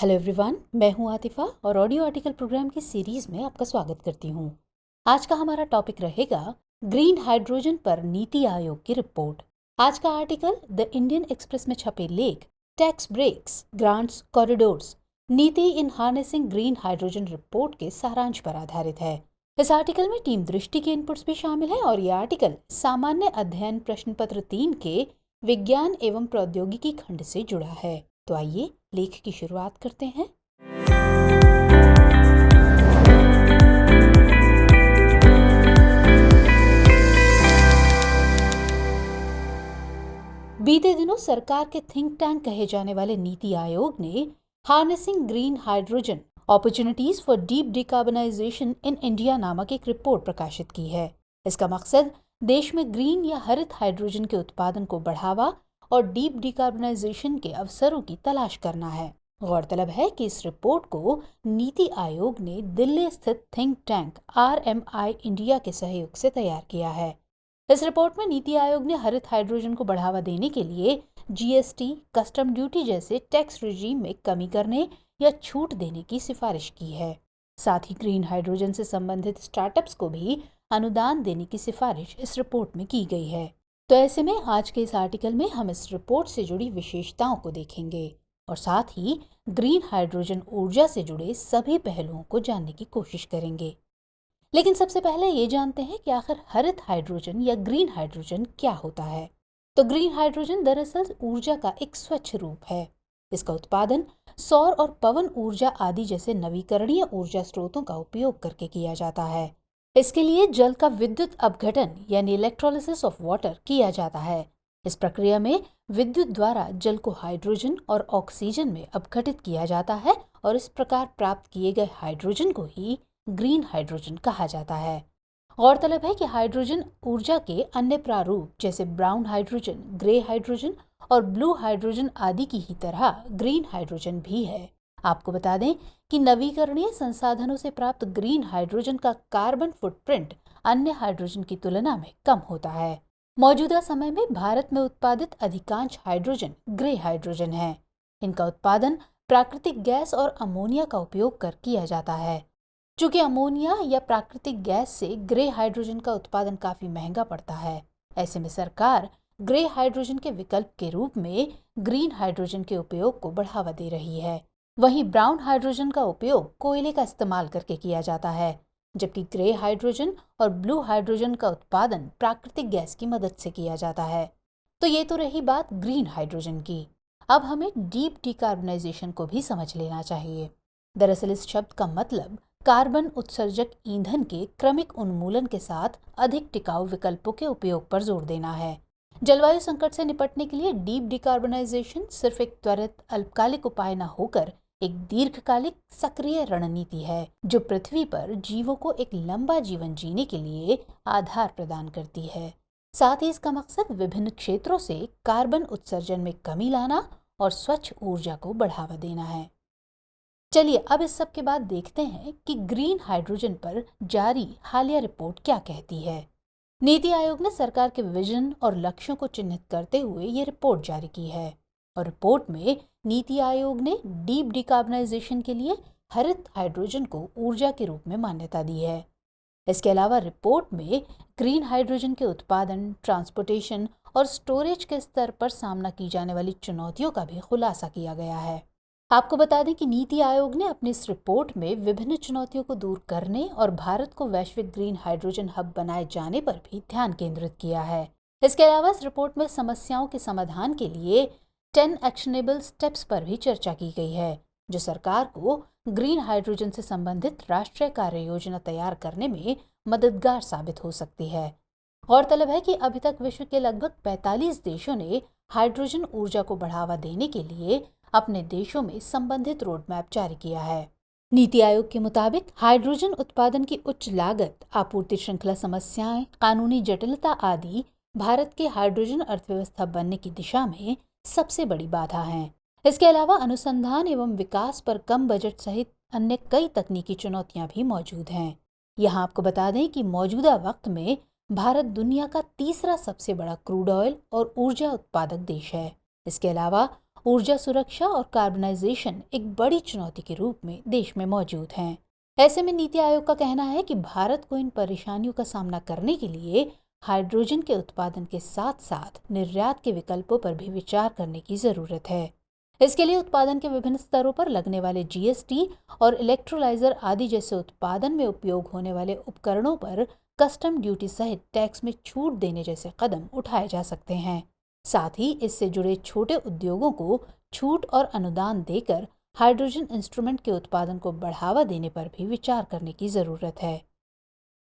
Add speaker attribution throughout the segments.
Speaker 1: Hello everyone, मैं हूं आतिफा और ऑडियो आर्टिकल प्रोग्राम की सीरीज में आपका स्वागत करती हूं। आज का हमारा टॉपिक रहेगा ग्रीन हाइड्रोजन पर नीति आयोग की रिपोर्ट। आज का आर्टिकल द इंडियन एक्सप्रेस में छपे लेख टैक्स ब्रेक्स, ग्रांट्स, कॉरिडोर्स, नीति इन हार्नेसिंग ग्रीन हाइड्रोजन रिपोर्ट के सारांश पर आधारित है। इस आर्टिकल में टीम दृष्टि के इनपुट्स भी शामिल हैं और यह आर्टिकल सामान्य अध्ययन प्रश्न पत्र 3 के विज्ञान एवं प्रौद्योगिकी खंड से जुड़ा है। तो आइए लेख की शुरुआत करते हैं। बीते दिनों सरकार के थिंक टैंक कहे जाने वाले नीति आयोग ने harnessing green hydrogen opportunities for deep decarbonisation in India नामक एक रिपोर्ट प्रकाशित की है। इसका मकसद देश में ग्रीन या हरित हाइड्रोजन के उत्पादन को बढ़ावा और डीप डिकार्बनाइजेशन के अवसरों की तलाश करना है। गौरतलब है कि इस रिपोर्ट को नीति आयोग ने दिल्ली स्थित थिंक टैंक RMI इंडिया के सहयोग से तैयार किया है। इस रिपोर्ट में नीति आयोग ने हरित हाइड्रोजन को बढ़ावा देने के लिए GST, कस्टम ड्यूटी जैसे टैक्स रिजीम में कमी करने या छूट देने की सिफारिश की है। साथ ही ग्रीन हाइड्रोजन से संबंधित स्टार्टअप्स को भी अनुदान देने की सिफारिश इस रिपोर्ट में की गई है। तो ऐसे में आज के इस आर्टिकल में हम इस रिपोर्ट से जुड़ी विशेषताओं को देखेंगे और साथ ही ग्रीन हाइड्रोजन ऊर्जा से जुड़े सभी पहलुओं को जानने की कोशिश करेंगे। लेकिन सबसे पहले ये जानते हैं कि आखिर हरित हाइड्रोजन या ग्रीन हाइड्रोजन क्या होता है। तो ग्रीन हाइड्रोजन दरअसल ऊर्जा का एक स्वच्छ रूप है। इसका उत्पादन सौर और पवन ऊर्जा आदि जैसे नवीकरणीय ऊर्जा स्रोतों का उपयोग करके किया जाता है। इसके लिए जल का विद्युत अपघटन यानी इलेक्ट्रोलिसिस ऑफ वाटर किया जाता है। इस प्रक्रिया में विद्युत द्वारा जल को हाइड्रोजन और ऑक्सीजन में अपघटित किया जाता है और इस प्रकार प्राप्त किए गए हाइड्रोजन को ही ग्रीन हाइड्रोजन कहा जाता है। गौरतलब है कि हाइड्रोजन ऊर्जा के अन्य प्रारूप जैसे ब्राउन हाइड्रोजन, ग्रे हाइड्रोजन और ब्लू हाइड्रोजन आदि की ही तरह ग्रीन हाइड्रोजन भी है। आपको बता दें कि नवीकरणीय संसाधनों से प्राप्त ग्रीन हाइड्रोजन का कार्बन फुटप्रिंट अन्य हाइड्रोजन की तुलना में कम होता है। मौजूदा समय में भारत में उत्पादित अधिकांश हाइड्रोजन ग्रे हाइड्रोजन है। इनका उत्पादन प्राकृतिक गैस और अमोनिया का उपयोग कर किया जाता है। चूंकि अमोनिया या प्राकृतिक गैस से ग्रे हाइड्रोजन का उत्पादन काफी महंगा पड़ता है, ऐसे में सरकार ग्रे हाइड्रोजन के विकल्प के रूप में ग्रीन हाइड्रोजन के उपयोग को बढ़ावा दे रही है। वहीं ब्राउन हाइड्रोजन का उपयोग कोयले का इस्तेमाल करके किया जाता है, जबकि ग्रे हाइड्रोजन और ब्लू हाइड्रोजन का उत्पादन प्राकृतिक गैस की मदद से किया जाता है। तो ये तो रही बात ग्रीन हाइड्रोजन की। अब हमें डीप डिकार्बनाइजेशन को भी समझ लेना चाहिए। दरअसल इस शब्द का मतलब कार्बन उत्सर्जक ईंधन के क्रमिक उन्मूलन के साथ अधिक टिकाऊ विकल्पों के उपयोग पर जोर देना है। जलवायु संकट से निपटने के लिए डीप डिकार्बनाइजेशन सिर्फ एक त्वरित अल्पकालिक उपाय न होकर एक दीर्घकालिक सक्रिय रणनीति है जो पृथ्वी पर जीवों को एक लंबा जीवन जीने के लिए आधार प्रदान करती है। साथ ही इसका मकसद विभिन्न क्षेत्रों से कार्बन उत्सर्जन में कमी लाना और स्वच्छ ऊर्जा को बढ़ावा देना है। चलिए अब इस सब के बाद देखते हैं कि ग्रीन हाइड्रोजन पर जारी हालिया रिपोर्ट क्या कहती है। नीति आयोग ने सरकार के विजन और लक्ष्यों को चिन्हित करते हुए ये रिपोर्ट जारी की है और रिपोर्ट में नीति आयोग ने डीप डिकार्बनाइजेशन के लिए हरित हाइड्रोजन को ऊर्जा के रूप में मान्यता दी है। इसके अलावा रिपोर्ट में ग्रीन हाइड्रोजन के उत्पादन, ट्रांसपोर्टेशन और स्टोरेज के स्तर पर सामना की जाने वाली चुनौतियों का भी खुलासा किया गया है। आपको बता दें कि नीति आयोग ने अपनी इस रिपोर्ट में विभिन्न चुनौतियों को दूर करने और भारत को वैश्विक ग्रीन हाइड्रोजन हब बनाए जाने पर भी ध्यान केंद्रित किया है। इसके अलावा इस रिपोर्ट में समस्याओं के समाधान के लिए 10 एक्शनेबल स्टेप्स पर भी चर्चा की गई है, जो सरकार को ग्रीन हाइड्रोजन से संबंधित राष्ट्रीय कार्य योजना तैयार करने में मददगार साबित हो सकती है। गौरतलब है कि अभी तक विश्व के लगभग 45 देशों ने हाइड्रोजन ऊर्जा को बढ़ावा देने के लिए अपने देशों में संबंधित रोड मैप जारी किया है। नीति आयोग के मुताबिक हाइड्रोजन उत्पादन की उच्च लागत, आपूर्ति श्रृंखला समस्याएं, कानूनी जटिलता आदि भारत के हाइड्रोजन अर्थव्यवस्था बनने की दिशा में सबसे बड़ी बाधा हैं। इसके अलावा अनुसंधान एवं विकास पर कम बजट सहित अन्य कई तकनीकी चुनौतियां भी मौजूद हैं। यहाँ आपको बता दें कि मौजूदा वक्त में भारत दुनिया का तीसरा सबसे बड़ा क्रूड ऑयल और ऊर्जा उत्पादक देश है। इसके अलावा ऊर्जा सुरक्षा और कार्बनाइजेशन एक बड़ी चुनौती के रूप में देश में मौजूद हैं। ऐसे में नीति आयोग का कहना है कि भारत को इन परेशानियों का सामना करने के लिए हाइड्रोजन के उत्पादन के साथ साथ निर्यात के विकल्पों पर भी विचार करने की जरूरत है। इसके लिए उत्पादन के विभिन्न स्तरों पर लगने वाले जीएसटी और इलेक्ट्रोलाइजर आदि जैसे उत्पादन में उपयोग होने वाले उपकरणों पर कस्टम ड्यूटी सहित टैक्स में छूट देने जैसे कदम उठाए जा सकते हैं। साथ ही इससे जुड़े छोटे उद्योगों को छूट और अनुदान देकर हाइड्रोजन इंस्ट्रूमेंट के उत्पादन को बढ़ावा देने पर भी विचार करने की जरूरत है।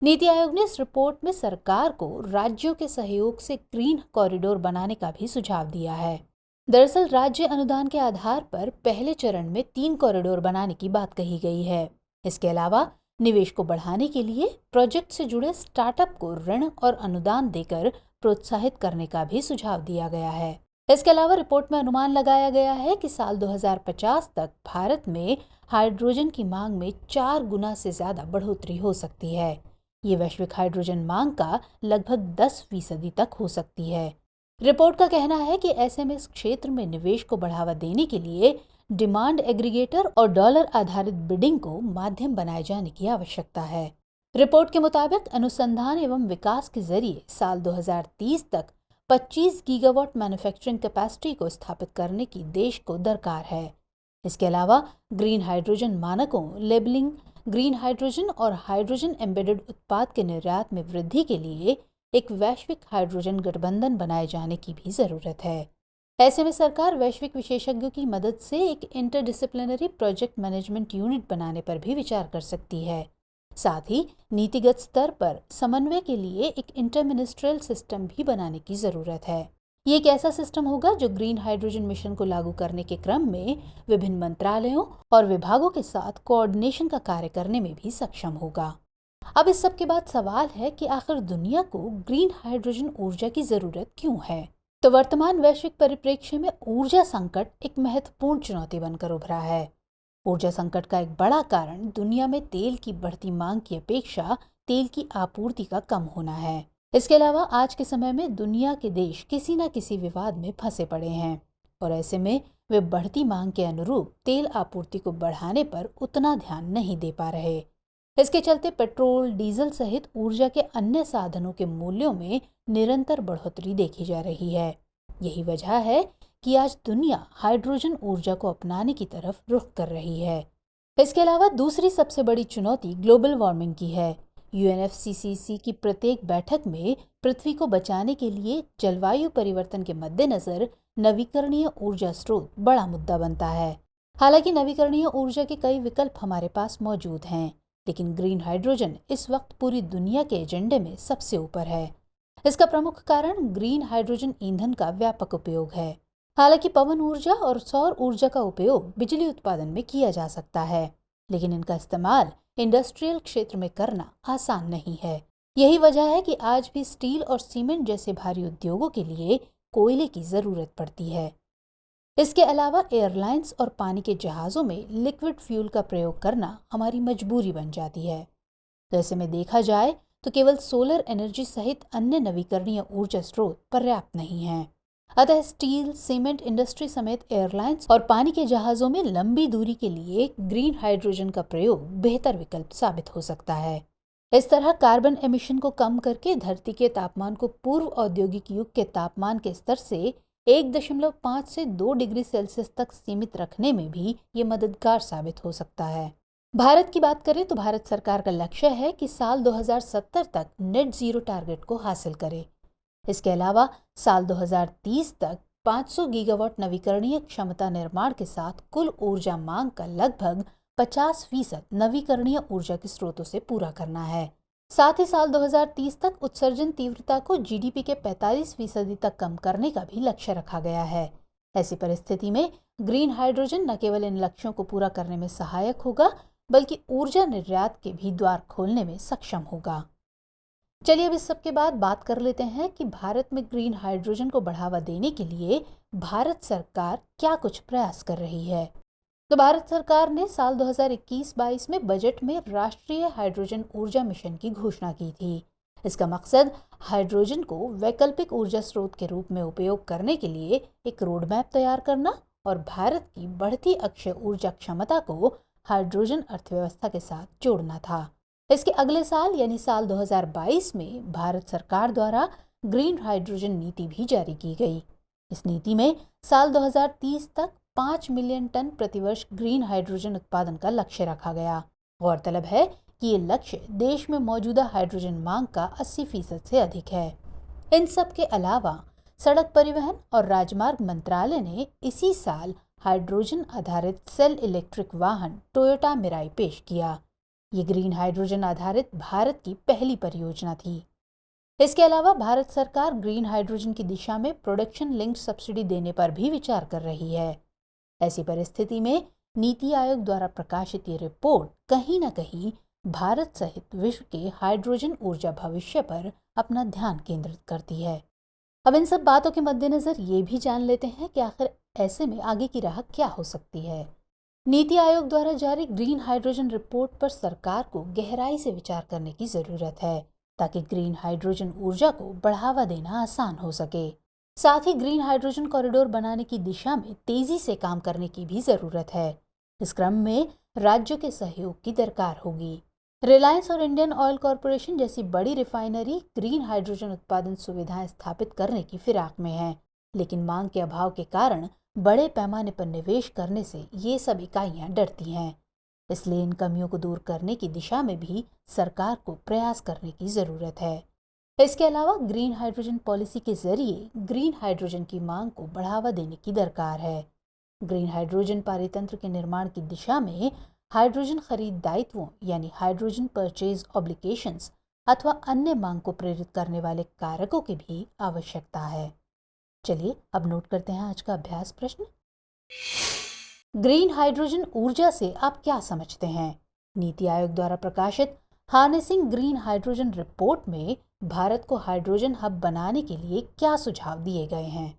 Speaker 1: नीति आयोग ने इस रिपोर्ट में सरकार को राज्यों के सहयोग से ग्रीन कॉरिडोर बनाने का भी सुझाव दिया है। दरअसल राज्य अनुदान के आधार पर पहले चरण में 3 कॉरिडोर बनाने की बात कही गई है। इसके अलावा निवेश को बढ़ाने के लिए प्रोजेक्ट से जुड़े स्टार्टअप को ऋण और अनुदान देकर प्रोत्साहित करने का भी सुझाव दिया गया है। इसके अलावा रिपोर्ट में अनुमान लगाया गया है कि साल 2050 तक भारत में हाइड्रोजन की मांग में 4 गुना से ज्यादा बढ़ोतरी हो सकती है। ये वैश्विक हाइड्रोजन मांग का लगभग 10% तक हो सकती है। रिपोर्ट का कहना है कि ऐसे में इस क्षेत्र में निवेश को बढ़ावा देने के लिए डिमांड एग्रीगेटर और डॉलर आधारित बिडिंग को माध्यम बनाए जाने की आवश्यकता है। रिपोर्ट के मुताबिक अनुसंधान एवं विकास के जरिए साल 2030 तक 25 गीगावाट मैन्युफैक्चरिंग कैपेसिटी को स्थापित करने की देश को दरकार है। इसके अलावा ग्रीन हाइड्रोजन मानकों, लेबलिंग, ग्रीन हाइड्रोजन और हाइड्रोजन एम्बेडेड उत्पाद के निर्यात में वृद्धि के लिए एक वैश्विक हाइड्रोजन गठबंधन बनाए जाने की भी जरूरत है। ऐसे में सरकार वैश्विक विशेषज्ञों की मदद से एक इंटरडिसिप्लिनरी प्रोजेक्ट मैनेजमेंट यूनिट बनाने पर भी विचार कर सकती है। साथ ही नीतिगत स्तर पर समन्वय के लिए एक इंटरमिनिस्ट्रियल सिस्टम भी बनाने की जरूरत है। ये एक ऐसा सिस्टम होगा जो ग्रीन हाइड्रोजन मिशन को लागू करने के क्रम में विभिन्न मंत्रालयों और विभागों के साथ कोऑर्डिनेशन का कार्य करने में भी सक्षम होगा। अब इस सब के बाद सवाल है कि आखिर दुनिया को ग्रीन हाइड्रोजन ऊर्जा की जरूरत क्यों है? तो वर्तमान वैश्विक परिप्रेक्ष्य में ऊर्जा संकट एक महत्वपूर्ण चुनौती बनकर उभरा है। ऊर्जा संकट का एक बड़ा कारण दुनिया में तेल की बढ़ती मांग की अपेक्षा तेल की आपूर्ति का कम होना है। इसके अलावा आज के समय में दुनिया के देश किसी न किसी विवाद में फंसे पड़े हैं और ऐसे में वे बढ़ती मांग के अनुरूप तेल आपूर्ति को बढ़ाने पर उतना ध्यान नहीं दे पा रहे। इसके चलते पेट्रोल, डीजल सहित ऊर्जा के अन्य साधनों के मूल्यों में निरंतर बढ़ोतरी देखी जा रही है। यही वजह है कि आज दुनिया हाइड्रोजन ऊर्जा को अपनाने की तरफ रुख कर रही है। इसके अलावा दूसरी सबसे बड़ी चुनौती ग्लोबल वार्मिंग की है। यूएनएफसीसीसी की प्रत्येक बैठक में पृथ्वी को बचाने के लिए जलवायु परिवर्तन के मद्देनजर नवीकरणीय ऊर्जा स्रोत बड़ा मुद्दा बनता है। हालांकि नवीकरणीय ऊर्जा के कई विकल्प हमारे पास मौजूद हैं, लेकिन ग्रीन हाइड्रोजन इस वक्त पूरी दुनिया के एजेंडे में सबसे ऊपर है। इसका प्रमुख कारण ग्रीन हाइड्रोजन ईंधन का व्यापक उपयोग है। हालांकि पवन ऊर्जा और सौर ऊर्जा का उपयोग बिजली उत्पादन में किया जा सकता है, लेकिन इनका इस्तेमाल इंडस्ट्रियल क्षेत्र में करना आसान नहीं है। यही वजह है कि आज भी स्टील और सीमेंट जैसे भारी उद्योगों के लिए कोयले की जरूरत पड़ती है। इसके अलावा एयरलाइंस और पानी के जहाज़ों में लिक्विड फ्यूल का प्रयोग करना हमारी मजबूरी बन जाती है। तो ऐसे में देखा जाए तो केवल सोलर एनर्जी सहित अन्य नवीकरणीय ऊर्जा स्रोत पर्याप्त नहीं हैं। अतः स्टील, सीमेंट इंडस्ट्री समेत एयरलाइंस और पानी के जहाज़ों में लंबी दूरी के लिए ग्रीन हाइड्रोजन का प्रयोग बेहतर विकल्प साबित हो सकता है। इस तरह कार्बन एमिशन को कम करके धरती के तापमान को पूर्व औद्योगिक युग के तापमान के स्तर से 1.5 से 2 डिग्री सेल्सियस तक सीमित रखने में भी ये मददगार साबित हो सकता है। भारत की बात करें तो भारत सरकार का लक्ष्य है कि साल 2070 तक नेट जीरो टारगेट को हासिल करे। इसके अलावा साल 2030 तक 500 गीगावाट नवीकरणीय क्षमता निर्माण के साथ कुल ऊर्जा मांग का लगभग 50% नवीकरणीय ऊर्जा के स्रोतों से पूरा करना है। साथ ही साल 2030 तक उत्सर्जन तीव्रता को जीडीपी के 45% तक कम करने का भी लक्ष्य रखा गया है। ऐसी परिस्थिति में ग्रीन हाइड्रोजन न केवल इन लक्ष्यों को पूरा करने में सहायक होगा, बल्कि ऊर्जा निर्यात के भी द्वार खोलने में सक्षम होगा। चलिए अब इस सब के बाद बात कर लेते हैं कि भारत में ग्रीन हाइड्रोजन को बढ़ावा देने के लिए भारत सरकार क्या कुछ प्रयास कर रही है। तो भारत सरकार ने साल 2021-22 में बजट में राष्ट्रीय हाइड्रोजन ऊर्जा मिशन की घोषणा की थी। इसका मकसद हाइड्रोजन को वैकल्पिक ऊर्जा स्रोत के रूप में उपयोग करने के लिए एक रोड मैप तैयार करना और भारत की बढ़ती अक्षय ऊर्जा क्षमता को हाइड्रोजन अर्थव्यवस्था के साथ जोड़ना था। इसके अगले साल यानी साल 2022 में भारत सरकार द्वारा ग्रीन हाइड्रोजन नीति भी जारी की गई। इस नीति में साल 2030 तक 5 मिलियन टन प्रतिवर्ष ग्रीन हाइड्रोजन उत्पादन का लक्ष्य रखा गया। गौरतलब है कि ये लक्ष्य देश में मौजूदा हाइड्रोजन मांग का 80% से अधिक है। इन सब के अलावा सड़क परिवहन और राजमार्ग मंत्रालय ने इसी साल हाइड्रोजन आधारित सेल इलेक्ट्रिक वाहन टोयोटा मिराई पेश किया। ये ग्रीन हाइड्रोजन आधारित भारत की पहली परियोजना थी। इसके अलावा भारत सरकार ग्रीन हाइड्रोजन की दिशा में प्रोडक्शन लिंक्ड सब्सिडी देने पर भी विचार कर रही है। ऐसी परिस्थिति में नीति आयोग द्वारा प्रकाशित ये रिपोर्ट कहीं न कहीं भारत सहित विश्व के हाइड्रोजन ऊर्जा भविष्य पर अपना ध्यान केंद्रित करती है। अब इन सब बातों के मद्देनजर ये भी जान लेते हैं कि आखिर ऐसे में आगे की राह क्या हो सकती है। नीति आयोग द्वारा जारी ग्रीन हाइड्रोजन रिपोर्ट पर सरकार को गहराई से विचार करने की जरूरत है ताकि ग्रीन हाइड्रोजन ऊर्जा को बढ़ावा देना आसान हो सके। साथ ही ग्रीन हाइड्रोजन कॉरिडोर बनाने की दिशा में तेजी से काम करने की भी जरूरत है। इस क्रम में राज्यों के सहयोग की दरकार होगी। रिलायंस और इंडियन ऑयल कॉरपोरेशन जैसी बड़ी रिफाइनरी ग्रीन हाइड्रोजन उत्पादन सुविधाएं स्थापित करने की फिराक में है, लेकिन मांग के अभाव के कारण बड़े पैमाने पर निवेश करने से ये सब इकाइयां डरती हैं। इसलिए इन कमियों को दूर करने की दिशा में भी सरकार को प्रयास करने की जरूरत है। इसके अलावा ग्रीन हाइड्रोजन पॉलिसी के जरिए ग्रीन हाइड्रोजन की मांग को बढ़ावा देने की दरकार है। ग्रीन हाइड्रोजन पारितंत्र के निर्माण की दिशा में हाइड्रोजन खरीद दायित्वों यानी हाइड्रोजन परचेज ऑब्लिगेशंस अथवा अन्य मांग को प्रेरित करने वाले कारकों की भी आवश्यकता है। चलिए अब नोट करते हैं आज का अभ्यास प्रश्न। ग्रीन हाइड्रोजन ऊर्जा से आप क्या समझते हैं? नीति आयोग द्वारा प्रकाशित हार्नेसिंग ग्रीन हाइड्रोजन रिपोर्ट में भारत को हाइड्रोजन हब बनाने के लिए क्या सुझाव दिए गए हैं?